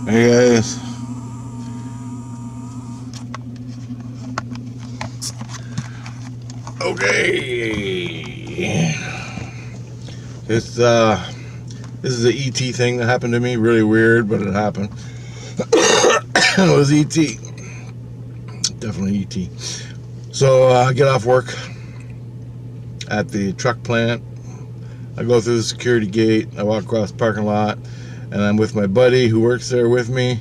Hey guys. Okay. This this is the ET thing that happened to me. Really weird, but it happened. It was ET. Definitely ET. So I get off work at the truck plant. I go through the security gate. I walk across the parking lot, and I'm with my buddy who works there with me.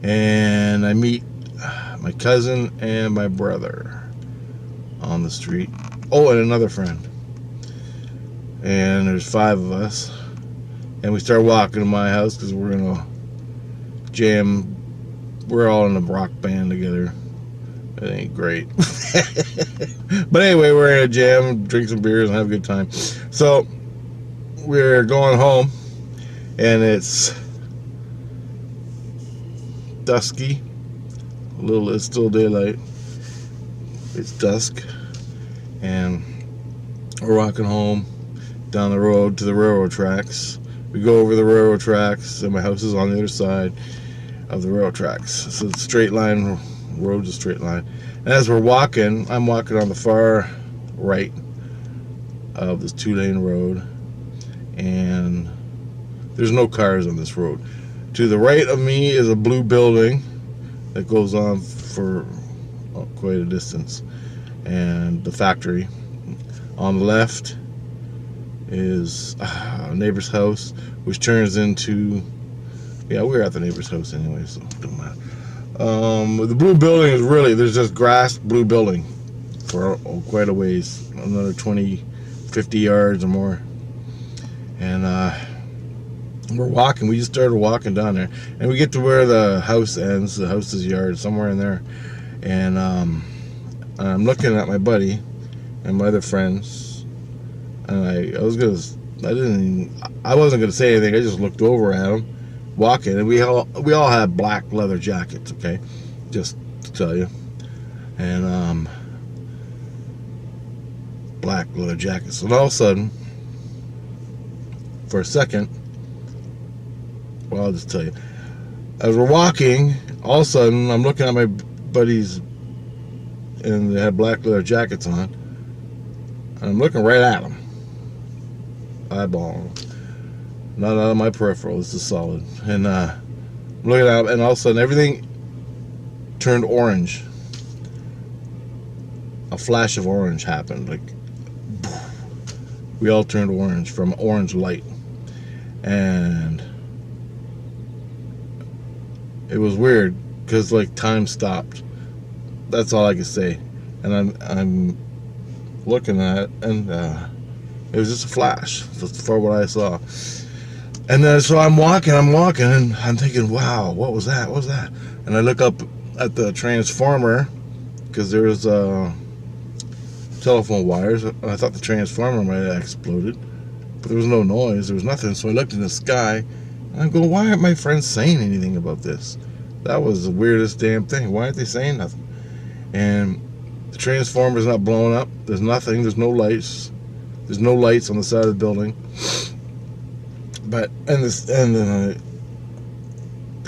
And I meet my cousin and my brother on the street. Oh, and another friend. And there's 5 of us. And we start walking to my house because we're going to jam. We're all in a rock band together. It ain't great. But anyway, we're going to jam, drink some beers, and have a good time. So we're going home, and it's dusky. It's still daylight. It's dusk. And we're walking home down the road to the railroad tracks. We go over the railroad tracks, and my house is on the other side of the railroad tracks. So it's a straight line, road's a straight line. And as we're walking, I'm walking on the far right of this 2-lane road, and there's no cars on this road. To the right of me is a blue building that goes on for quite a distance, and the factory. On the left is a neighbor's house, which turns into, we're at the neighbor's house anyway, so it don't matter. The blue building is really, there's just grass, blue building for quite a ways, another 20, 50 yards or more. And we're walking, we just started walking down there, and we get to where the house ends, the house's yard, somewhere in there. And I'm looking at my buddy and my other friends, and I wasn't gonna say anything. I just looked over at them walking, and we all had black leather jackets, okay, just to tell you. And black leather jackets. And all of a sudden, for a second, well, I'll just tell you, as we're walking, all of a sudden I'm looking at my buddies, and they had black leather jackets on, and I'm looking right at them, eyeballing them. Not out of my peripheral, this is solid. And I'm looking at them, and all of a sudden everything turned orange. A flash of orange happened, like we all turned orange from orange light. And it was weird because like time stopped. That's all I can say. And I'm looking at it, and it was just a flash for what I saw. And then so I'm walking, and I'm thinking, wow, what was that? What was that? And I look up at the transformer because there was telephone wires. I thought the transformer might have exploded, but there was no noise. There was nothing. So I looked in the sky, and I'm going, why aren't my friends saying anything about this? That was the weirdest damn thing. Why aren't they saying nothing? And the transformer's not blowing up. There's nothing. There's no lights. There's no lights on the side of the building. But the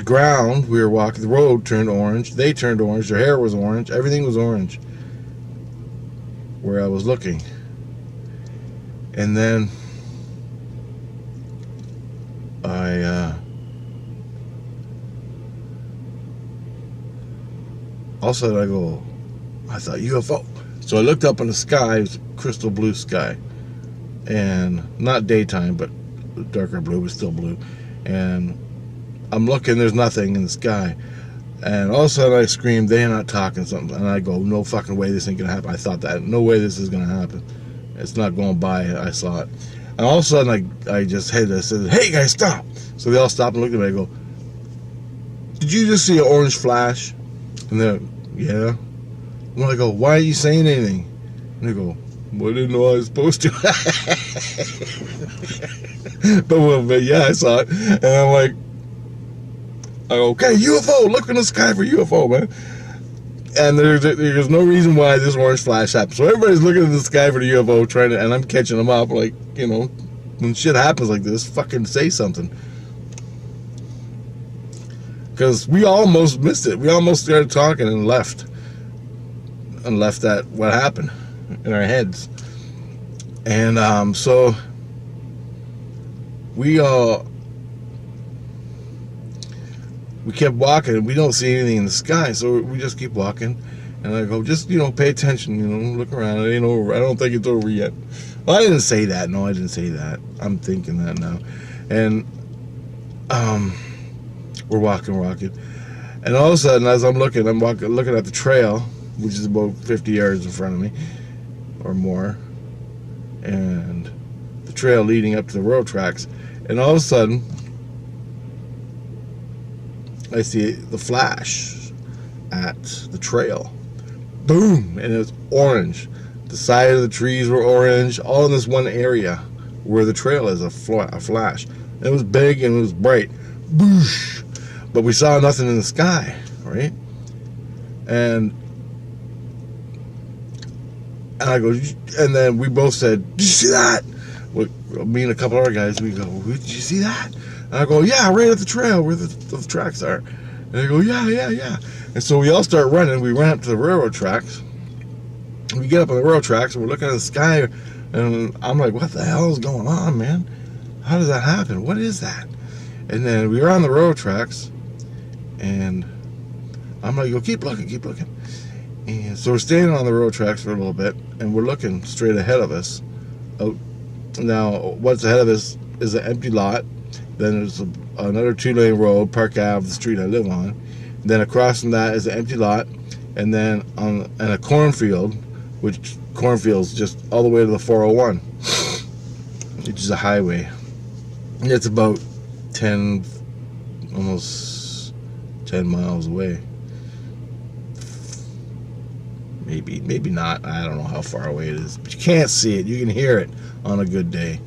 ground we were walking, the road turned orange. They turned orange. Their hair was orange. Everything was orange where I was looking. And then all of a sudden I thought UFO. So I looked up in the sky. It was crystal blue sky, and not daytime, but darker blue, but still blue. And I'm looking, there's nothing in the sky, and all of a sudden I screamed, they're not talking something. And I go, no fucking way this ain't gonna happen. I thought that, no way this is gonna happen. It's not going by. I saw it. And all of a sudden I just said, hey guys, stop. So they all stopped and looked at me. I go, did you just see an orange flash? And they're, yeah. And I go, why aren't you saying anything? And they go, well, I didn't know I was supposed to. but yeah, I saw it. And I'm like, I go, okay, UFO, look in the sky for UFO, man. And there's no reason why this orange flash happened. So everybody's looking in the sky for the UFO, and I'm catching them up. Like, you know, when shit happens like this, fucking say something. because we almost missed it. We almost started talking and left that what happened in our heads. And so we kept walking, and we don't see anything in the sky, so we just keep walking. And I go, just, pay attention, look around. It ain't over. I don't think it's over yet. Well, I didn't say that. No, I didn't say that. I'm thinking that now. And we're walking. And all of a sudden, as I'm looking at the trail, which is about 50 yards in front of me, or more. And the trail leading up to the railroad tracks. And all of a sudden, I see the flash at the trail. Boom! And it was orange. The side of the trees were orange, all in this one area where the trail is, a flash. It was big and it was bright. Boosh! But we saw nothing in the sky, right? And I go, and then we both said, "Did you see that?" Me and a couple other guys, we go, "Did you see that?" And I go, "Yeah, right at the trail where the tracks are." And they go, yeah. And so we all start running. We run up to the railroad tracks. We get up on the railroad tracks, and we're looking at the sky, and I'm like, what the hell is going on, man? How does that happen? What is that? And then we were on the railroad tracks, and I'm like, keep looking. And so we're standing on the railroad tracks for a little bit, and we're looking straight ahead of us. Out. Now, what's ahead of us is an empty lot. Then there's another 2-lane road, Park Ave, the street I live on. Then across from that is an empty lot, and then and a cornfield, which cornfield's just all the way to the 401, which is a highway. And it's about almost 10 miles away. Maybe not. I don't know how far away it is, but you can't see it. You can hear it on a good day,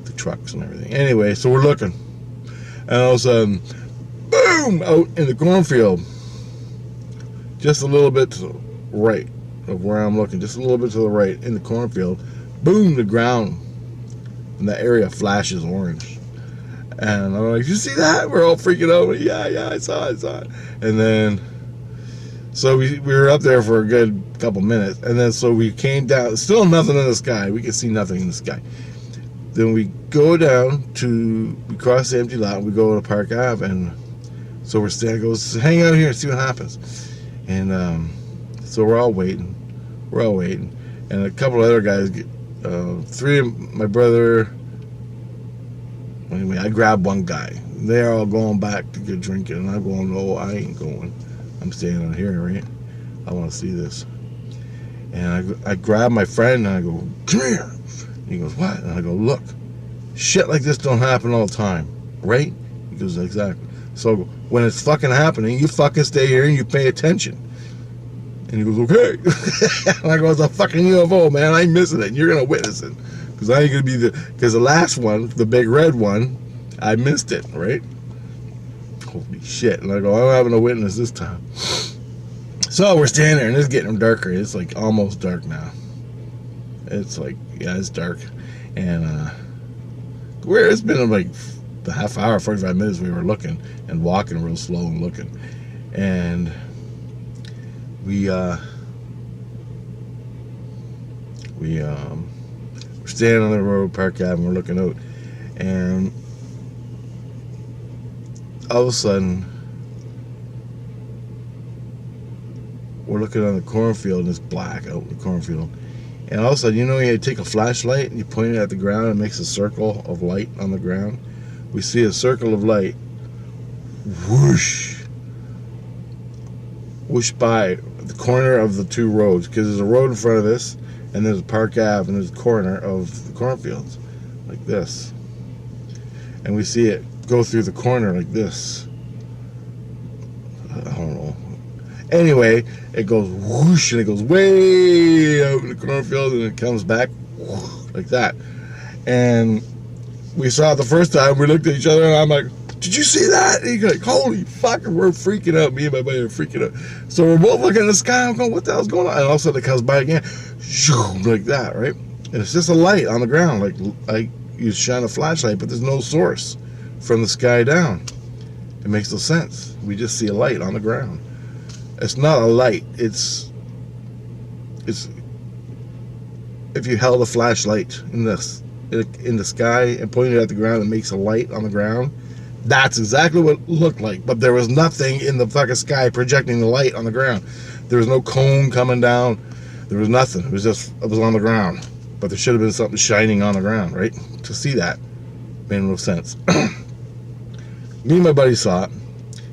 the trucks and everything. Anyway, so we're looking. And all of a sudden, boom, out in the cornfield, just a little bit to the right of where I'm looking, just a little bit to the right in the cornfield, boom, the ground in that area flashes orange. And I'm like, you see that? We're all freaking out. Yeah, I saw it. And then, so we were up there for a good couple minutes. And then, so we came down, still nothing in the sky. We could see nothing in the sky. Then we go down we cross the empty lot, and we go to Park Ave, and so we're standing, goes, hang out here and see what happens. And so we're all waiting, and a couple of other guys, 3 of my brother, anyway, I grabbed one guy. They're all going back to get drinking, and I'm going, no, I ain't going. I'm staying out here, right? I want to see this. And I grab my friend, and I go, come here. And he goes, what? And I go, look, shit like this don't happen all the time, right? He goes, exactly. So when it's fucking happening, you fucking stay here and you pay attention. And he goes, okay. And I go, it's a fucking UFO, man. I ain't missing it. And you're going to witness it. Because I ain't going to be because the last one, the big red one, I missed it, right? Holy shit. And I go, I'm having a witness this time. So we're standing there, and it's getting darker. It's like almost dark now. It's like, yeah, it's dark. And it's been like the half hour, 45 minutes we were looking and walking real slow and looking. And we're standing on the road, Park Ave, and we're looking out. And all of a sudden, we're looking on the cornfield, and it's black out in the cornfield. And all of a sudden, you take a flashlight and you point it at the ground, and it makes a circle of light on the ground. We see a circle of light whoosh by the corner of the 2 roads, because there's a road in front of this, and there's a Park Ave, and there's a corner of the cornfields, like this. And we see it go through the corner like this. I don't know. Anyway, it goes whoosh, and it goes way out in the cornfield, and it comes back whoosh, like that. And we saw it the first time. We looked at each other, and I'm like, did you see that? And he's like, holy fuck, and we're freaking out. Me and my buddy are freaking out. So we're both looking at the sky. I'm going, what the hell's going on? And all of a sudden it comes by again, like that, right? And it's just a light on the ground, like you shine a flashlight, but there's no source from the sky down. It makes no sense. We just see a light on the ground. It's not a light. It's if you held a flashlight in the sky and pointed it at the ground, it makes a light on the ground. That's exactly what it looked like. But there was nothing in the fucking sky projecting the light on the ground. There was no cone coming down. There was nothing. It was on the ground. But there should have been something shining on the ground, right? To see that made no sense. Me and my buddy saw it.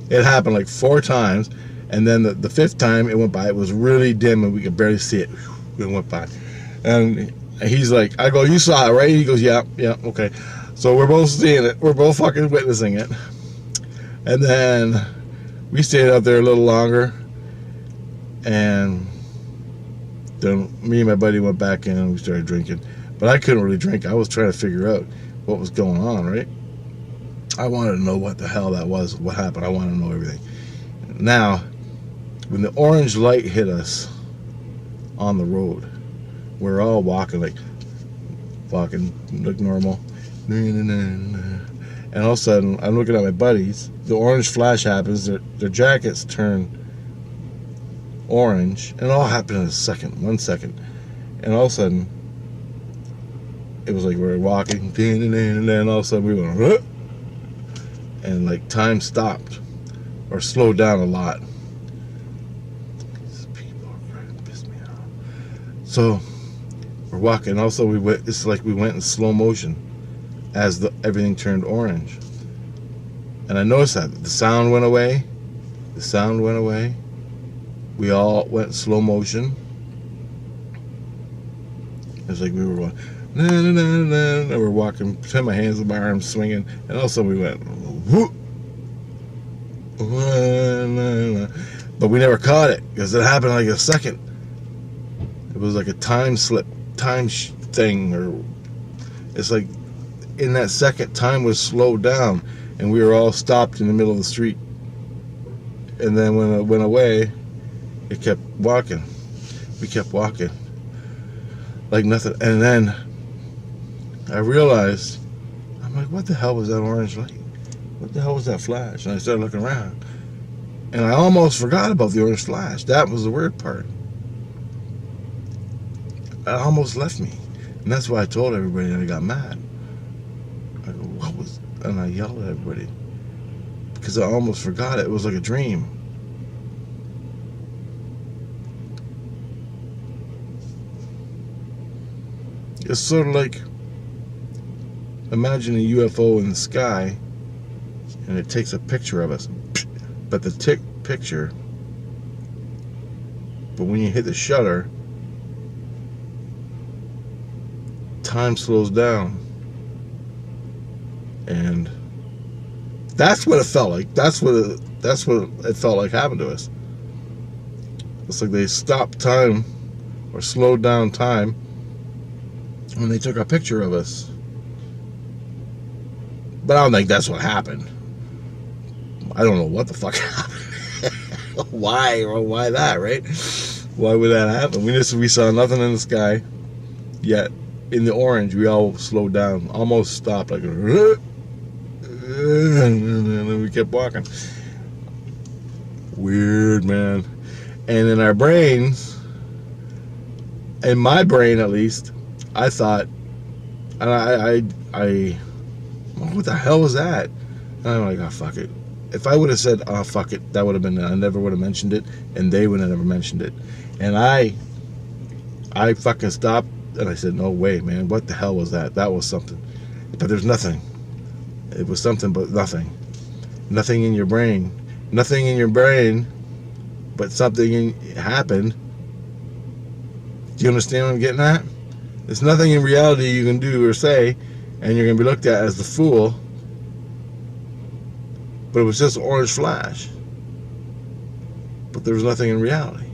It happened like 4 times, and then the 5th time it went by. It was really dim, and we could barely see it. It went by, and he's like, "I go, you saw it, right?" He goes, "Yeah, okay." So we're both seeing it. We're both fucking witnessing it. And then we stayed out there a little longer, and then me and my buddy went back in and we started drinking. But I couldn't really drink. I was trying to figure out what was going on, right? I wanted to know what the hell that was, what happened. I wanted to know everything. Now, when the orange light hit us on the road, we're all walking like normal. And all of a sudden, I'm looking at my buddies. The orange flash happens. Their jackets turn orange. And it all happened in a second, 1 second. And all of a sudden, it was like we were walking. And then all of a sudden, we went, "Huh?" And like time stopped or slowed down a lot. These people are trying to piss me off. So we're walking. Also, it's like we went in slow motion as everything turned orange. And I noticed that the sound went away. The sound went away. We all went in slow motion. It's like we were going, na, na, na, na, and we're walking, putting my hands on my arms, swinging, and all of a sudden we went, whoop. But we never caught it because it happened like a second. It was like a time slip, thing, or it's like in that second, time was slowed down, and we were all stopped in the middle of the street. And then when it went away, it kept walking. We kept walking like nothing. And then I realized, I'm like, what the hell was that orange light? What the hell was that flash? And I started looking around, and I almost forgot about the orange flash. That was the weird part. It almost left me, and that's why I told everybody that I got mad. I go, what was? And I yelled at everybody because I almost forgot it. It was like a dream. It's sort of like, imagine a UFO in the sky, and it takes a picture of us. But the picture, but when you hit the shutter, time slows down. And that's what it felt like. That's what it felt like happened to us. It's like they stopped time or slowed down time when they took a picture of us. But I don't think that's what happened. I don't know what the fuck happened. Why that, right? Why would that happen? We saw nothing in the sky, yet in the orange we all slowed down, almost stopped, like, and then we kept walking. Weird, man. And in our brains, in my brain at least, I thought, and I what the hell was that? And I'm like, oh, fuck it. If I would have said, oh, fuck it, that would have been, I never would have mentioned it, and they would have never mentioned it. And I fucking stopped, and I said, no way, man, what the hell was that? That was something. But there's nothing. It was something, but nothing. Nothing in your brain. Nothing in your brain, but something happened. Do you understand what I'm getting at? There's nothing in reality you can do or say, and you're going to be looked at as the fool. But it was just an orange flash. But there was nothing in reality.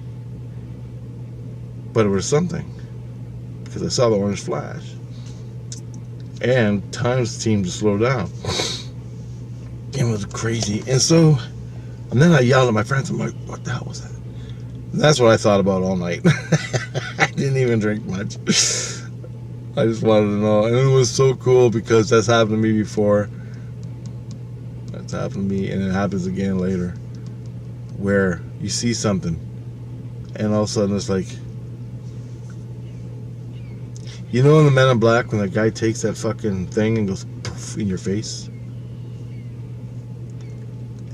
But it was something. Because I saw the orange flash. And time seemed to slow down. It was crazy. And then I yelled at my friends. I'm like, what the hell was that? And that's what I thought about all night. I didn't even drink much. I just wanted to know. And it was so cool because that's happened to me before. It's happened to me, and it happens again later, where you see something, and all of a sudden it's like, you know, in the Men in Black when the guy takes that fucking thing and goes poof in your face,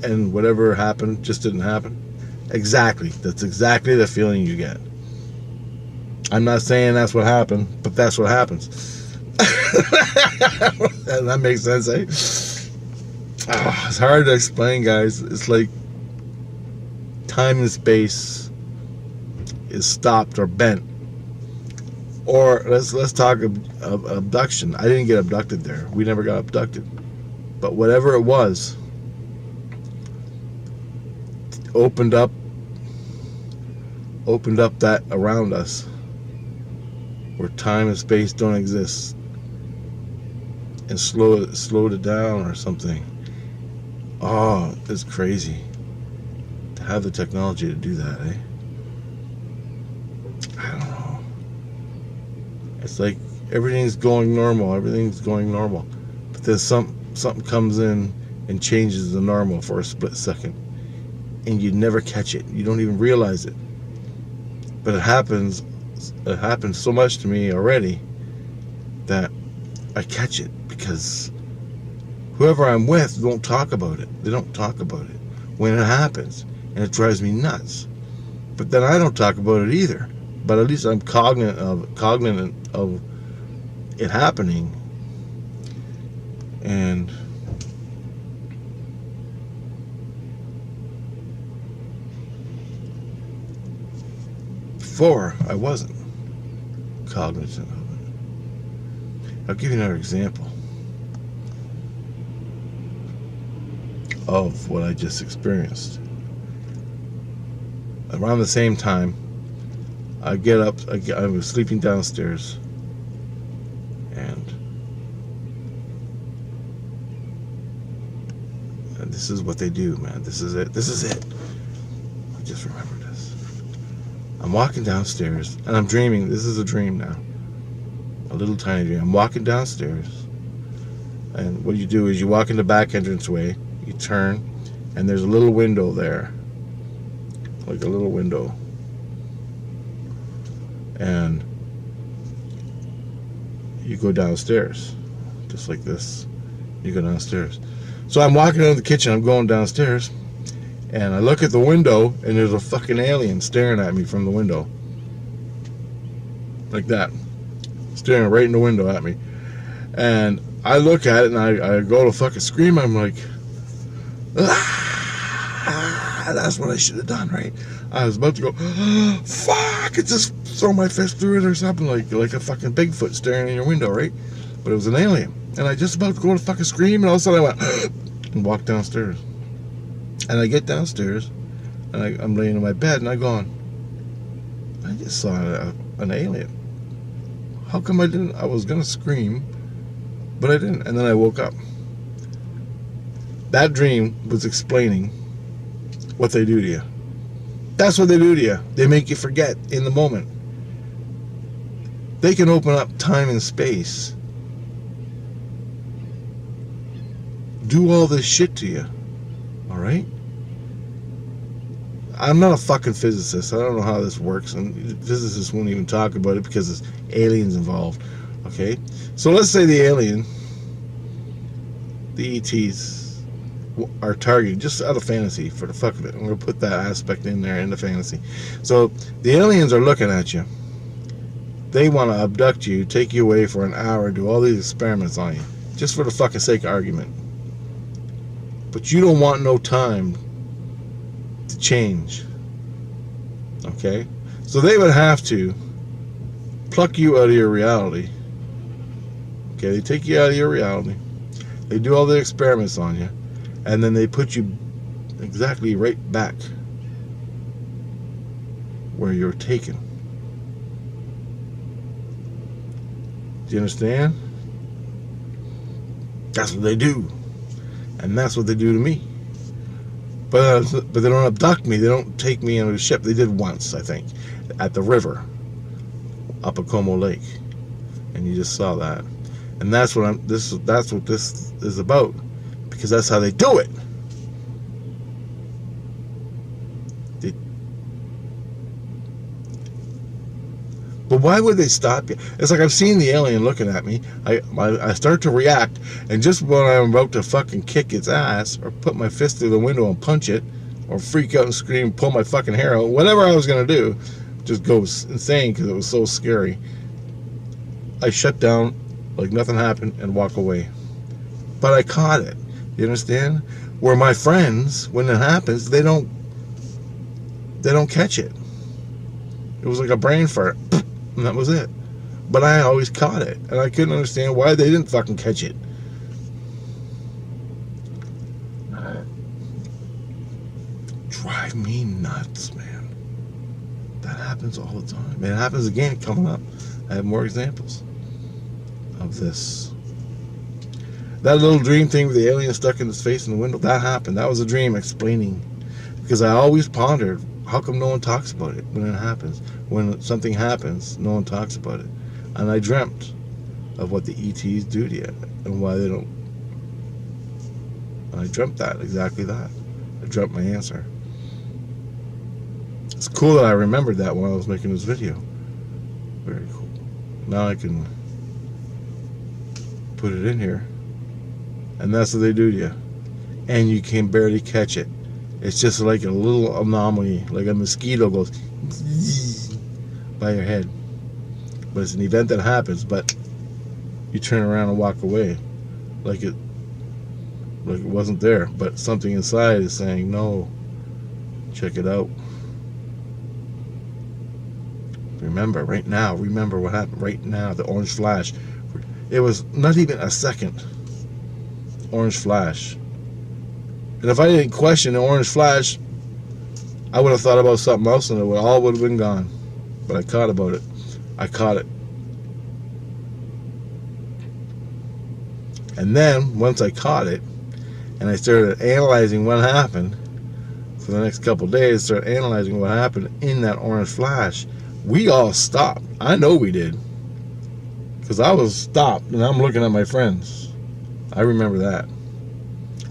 and whatever happened just didn't happen. Exactly. That's exactly the feeling you get. I'm not saying that's what happened, but that's what happens. That makes sense, eh? Oh, it's hard to explain, guys. It's like time and space is stopped or bent. Or let's talk abduction. I didn't get abducted there. We never got abducted. But whatever it was, opened up that around us, where time and space don't exist, and slowed it down or something. Oh, it's crazy to have the technology to do that, eh? I don't know. It's like everything's going normal, but then something comes in and changes the normal for a split second, and you never catch it. You don't even realize it. But it happens so much to me already that I catch it, because whoever I'm with don't talk about it. They don't talk about it when it happens, and it drives me nuts. But then I don't talk about it either. But at least I'm cognizant of it happening. And before, I wasn't cognizant of it. I'll give you another example of what I just experienced. Around the same time, I get up, I was sleeping downstairs, and this is what they do, man. This is it. I just remembered this. I'm walking downstairs, and I'm dreaming. This is a dream now. A little tiny dream. I'm walking downstairs, and what you do is you walk in the back entranceway, you turn, and there's a little window there. Like a little window. And you go downstairs. Just like this. You go downstairs. So I'm walking into the kitchen, I'm going downstairs, and I look at the window, and there's a fucking alien staring at me from the window. Like that. Staring right in the window at me. And I look at it, and I go to fucking scream. I'm like, that's what I should have done, right? I was about to go, fuck, it just throw my fist through it or something, like a fucking Bigfoot staring in your window, right? But it was an alien. And I just about to go to fucking scream, and all of a sudden I went and walked downstairs. And I get downstairs, and I'm laying in my bed, and I just saw an alien. How come I didn't? I was gonna scream, but I didn't. And then I woke up. That dream was explaining what they do to you. That's what they do to you. They make you forget in the moment. They can open up time and space. Do all this shit to you. Alright? I'm not a fucking physicist. I don't know how this works, and physicists won't even talk about it because there's aliens involved. Okay? So let's say the alien, the ETs, are targeted, just out of fantasy, for the fuck of it. I'm going to put that aspect in there, in the fantasy. So the aliens are looking at you. They want to abduct you, take you away for an hour, do all these experiments on you, just for the fucking sake of argument. But you don't want no time to change. Okay? So they would have to pluck you out of your reality. Okay, they take you out of your reality. They do all the experiments on you. And then they put you exactly right back where you're taken. Do you understand? That's what they do. And that's what they do to me. But they don't abduct me. They don't take me on a ship. They did once, I think, at the river up at Como Lake. And you just saw that. And that's what this is about. because that's how they do it. But why would they stop you? It's like I've seen the alien looking at me. I start to react, and just when I'm about to fucking kick its ass, or put my fist through the window and punch it, or freak out and scream, pull my fucking hair out, whatever I was going to do, just goes insane because it was so scary. I shut down like nothing happened and walk away. But I caught it. You understand? Where my friends, when it happens, they don't catch it. It was like a brain fart, and that was it. But I always caught it, and I couldn't understand why they didn't fucking catch it. Drive me nuts, man. That happens all the time. And it happens again coming up. I have more examples of this. That little dream thing with the alien stuck in his face in the window, that happened. That was a dream explaining. Because I always pondered, how come no one talks about it when it happens? When something happens, no one talks about it. And I dreamt of what the ETs do to you and why they don't. And I dreamt that, exactly that. I dreamt my answer. It's cool that I remembered that when I was making this video. Very cool. Now I can put it in here. And that's what they do to you. And you can barely catch it. It's just like a little anomaly, like a mosquito goes by your head. But it's an event that happens, but you turn around and walk away like it wasn't there. But something inside is saying, no, check it out. Remember, right now, remember what happened right now, the orange flash. It was not even a second. Orange flash. And if I didn't question the orange flash, I would have thought about something else and it all would have been gone. But I caught about it. I caught it. And then, once I caught it, and I started analyzing what happened, for the next couple of days, started analyzing what happened in that orange flash, we all stopped. I know we did. Because I was stopped, and I'm looking at my friends. I remember that.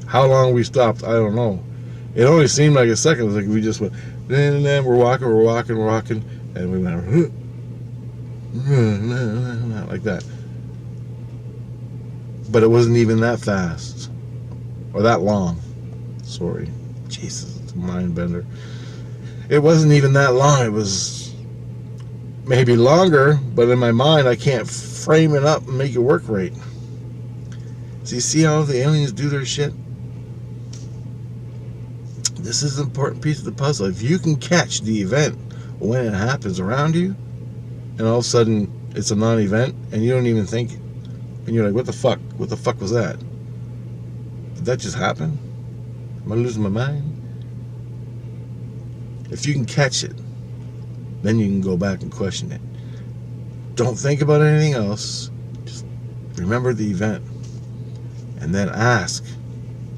How long we stopped, I don't know. It only seemed like a second. It was like we just went, and then we're walking, and we went, like that. But it wasn't even that fast. Or that long. Sorry. Jesus, it's a mind bender. It wasn't even that long. It was maybe longer, but in my mind, I can't frame it up and make it work right. So you see how the aliens do their shit? This is an important piece of the puzzle. If you can catch the event when it happens around you, and all of a sudden it's a non-event, and you don't even think, and you're like, what the fuck? What the fuck was that? Did that just happen? Am I losing my mind? If you can catch it, then you can go back and question it. Don't think about anything else. Just remember the event. And then ask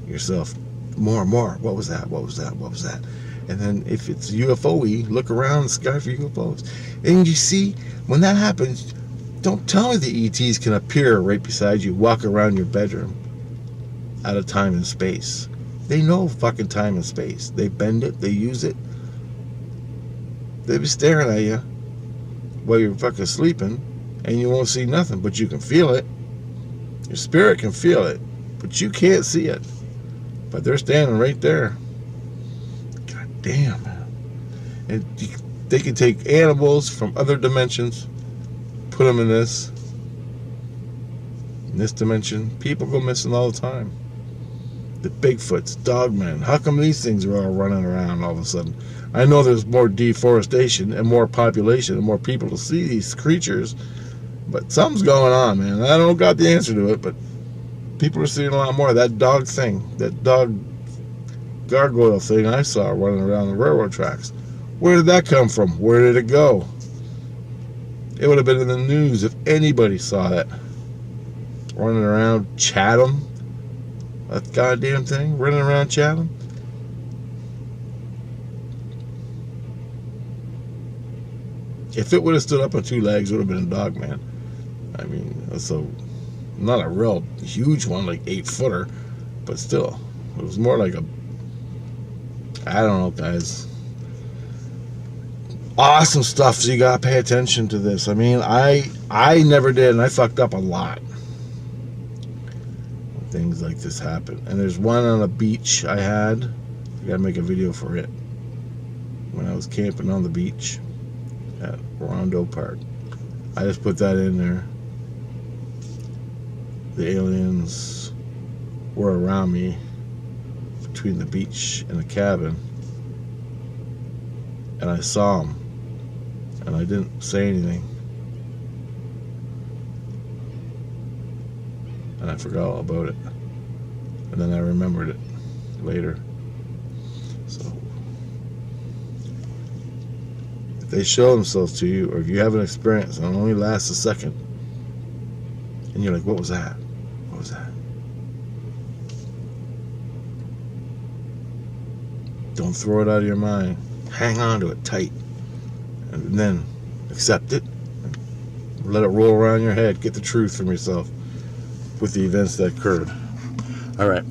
yourself more and more. What was that? What was that? What was that? And then if it's UFO-y, look around the sky for UFOs. And you see, when that happens, don't tell me the ETs can appear right beside you, walk around your bedroom out of time and space. They know fucking time and space. They bend it. They use it. They be staring at you while you're fucking sleeping, and you won't see nothing, but you can feel it. Your spirit can feel it, but you can't see it. But they're standing right there. God damn, man. And they can take animals from other dimensions, put them in this dimension. People go missing all the time. The Bigfoots, dogmen. How come these things are all running around all of a sudden? I know there's more deforestation and more population and more people to see these creatures, but something's going on, man. I don't got the answer to it, but people are seeing a lot more. That dog thing, that dog gargoyle thing I saw running around the railroad tracks. Where did that come from? Where did it go? It would have been in the news if anybody saw that. Running around Chatham. That goddamn thing running around Chatham. If it would have stood up on two legs, it would have been a dog, man. I mean, so not a real huge one, like 8-footer, But still, it was more like a, I don't know, guys. Awesome stuff, so you gotta pay attention to this. I mean, I never did, and I fucked up a lot. Things like this happen. And there's one on a beach I had. I gotta make a video for it. When I was camping on the beach at Rondo Park. I just put that in there. The aliens were around me between the beach and the cabin. And I saw them. And I didn't say anything. And I forgot all about it. And then I remembered it later. So, if they show themselves to you, or if you have an experience and it only lasts a second, and you're like, what was that? What was that? Don't throw it out of your mind. Hang on to it tight. And then accept it. Let it roll around your head. Get the truth from yourself with the events that occurred. All right.